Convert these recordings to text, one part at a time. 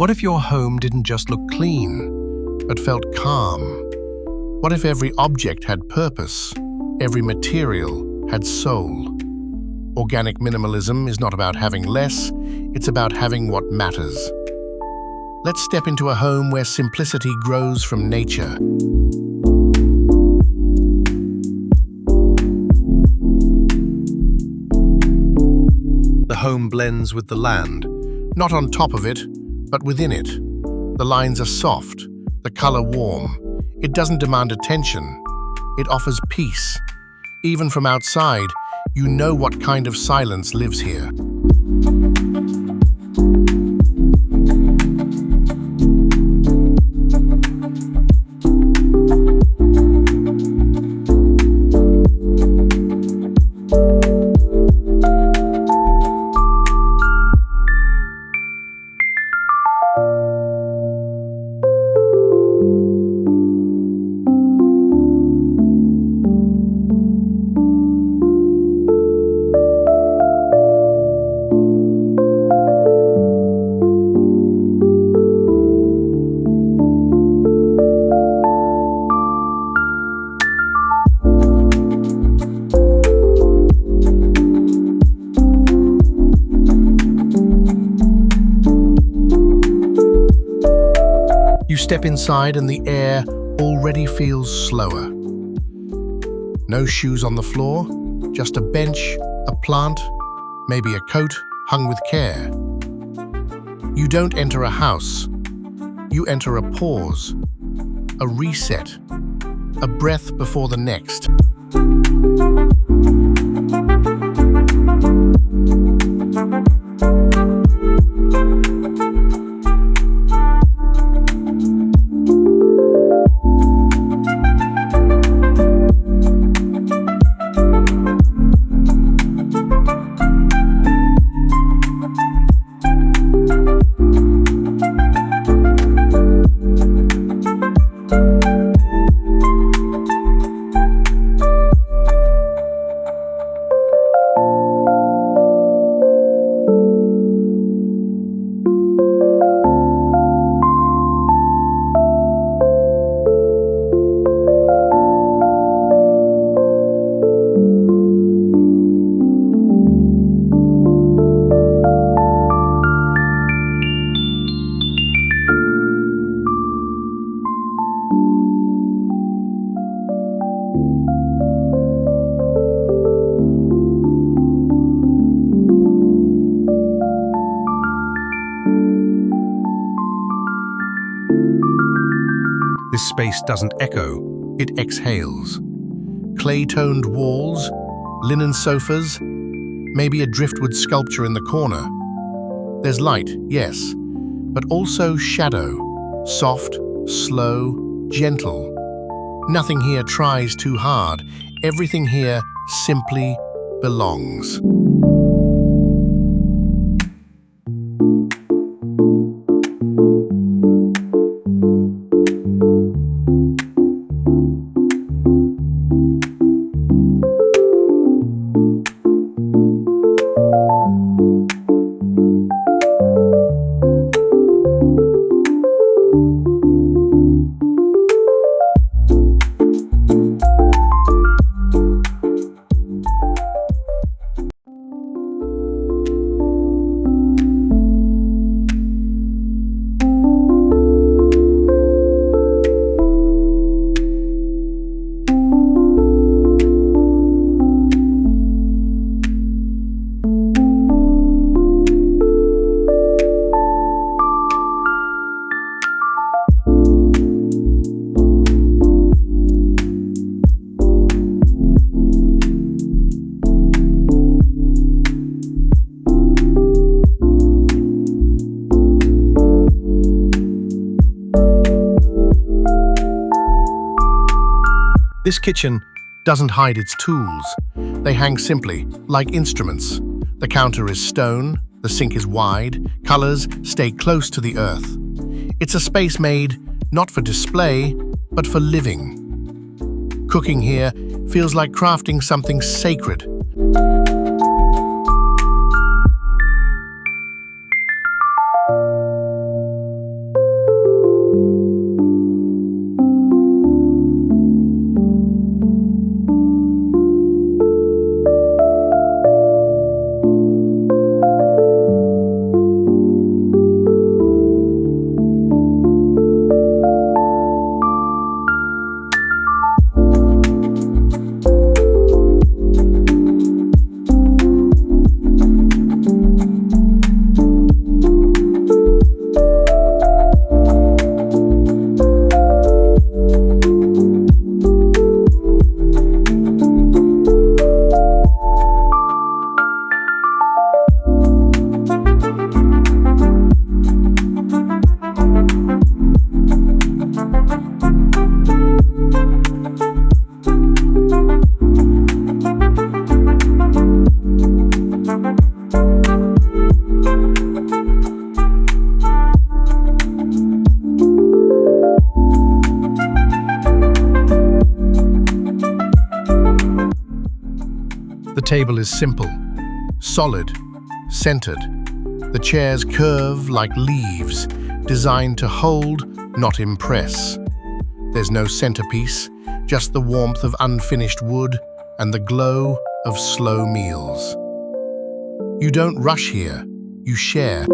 What if your home didn't just look clean, but felt calm? What if every object had purpose, every material had soul? Organic minimalism is not about having less, it's about having what matters. Let's step into a home where simplicity grows from nature. The home blends with the land, not on top of it, but within it. The lines are soft, the color warm. It doesn't demand attention. It offers peace. Even from outside, you know what kind of silence lives here. You step inside and the air already feels slower. No shoes on the floor, just a bench, a plant, maybe a coat hung with care. You don't enter a house. You enter a pause, a reset, a breath before the next. This space doesn't echo, it exhales. Clay-toned walls, linen sofas, maybe a driftwood sculpture in the corner. There's light, yes, but also shadow, soft, slow, gentle. Nothing here tries too hard. Everything here simply belongs. This kitchen doesn't hide its tools. They hang simply, like instruments. The counter is stone, the sink is wide, colors stay close to the earth. It's a space made not for display, but for living. Cooking here feels like crafting something sacred. table is simple, solid, centered. The chairs curve like leaves, designed to hold, not impress. There's no centerpiece, just the warmth of unfinished wood and the glow of slow meals. You don't rush here, you share.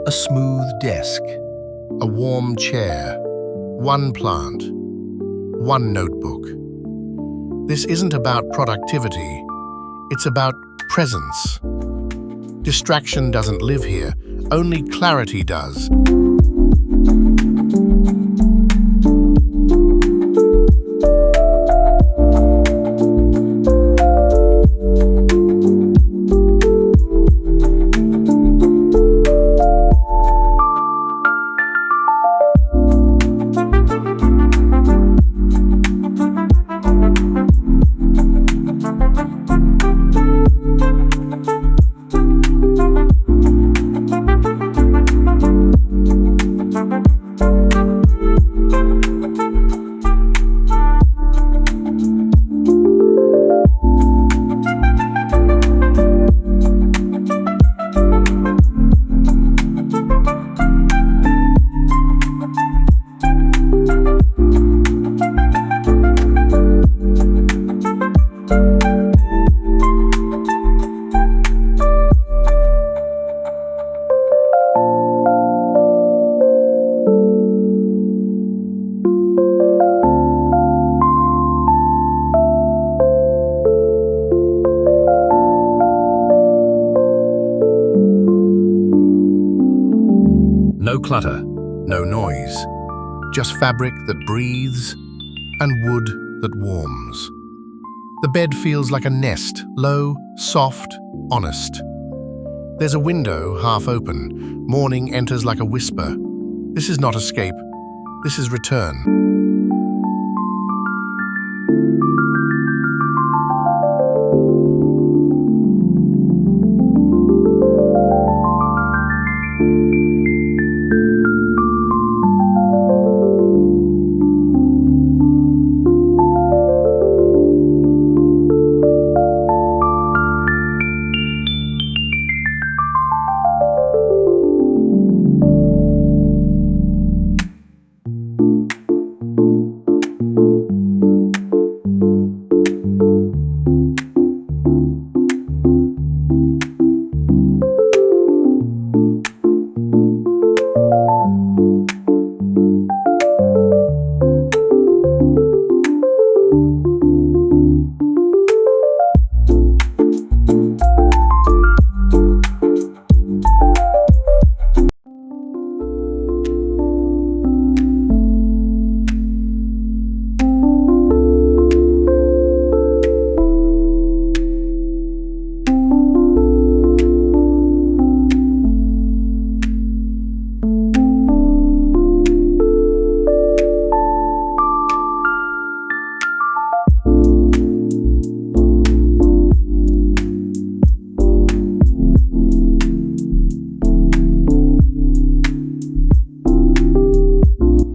A smooth desk, a warm chair, one plant, one notebook. This isn't about productivity, it's about presence. Distraction doesn't live here, only clarity does. No clutter, no noise, just fabric that breathes and wood that warms. The bed feels like a nest, low, soft, honest. There's a window half open. Morning enters like a whisper. This is not escape, this is return.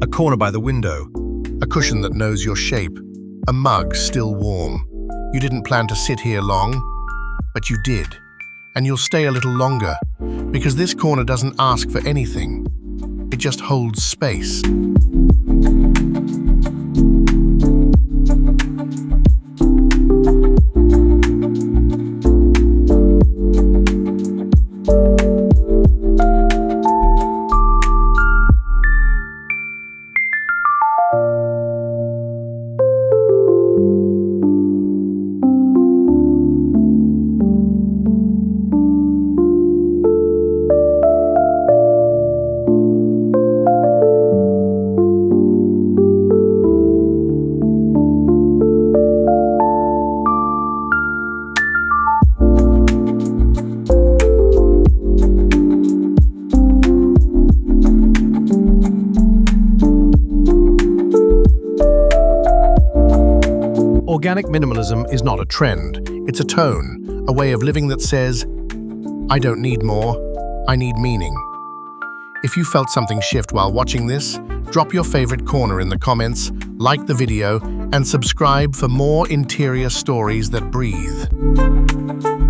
A corner by the window, a cushion that knows your shape, a mug still warm. You didn't plan to sit here long, but you did. And you'll stay a little longer, because this corner doesn't ask for anything. It just holds space. Organic minimalism is not a trend, it's a tone, a way of living that says, I don't need more, I need meaning. If you felt something shift while watching this, drop your favorite corner in the comments, like the video, and subscribe for more interior stories that breathe.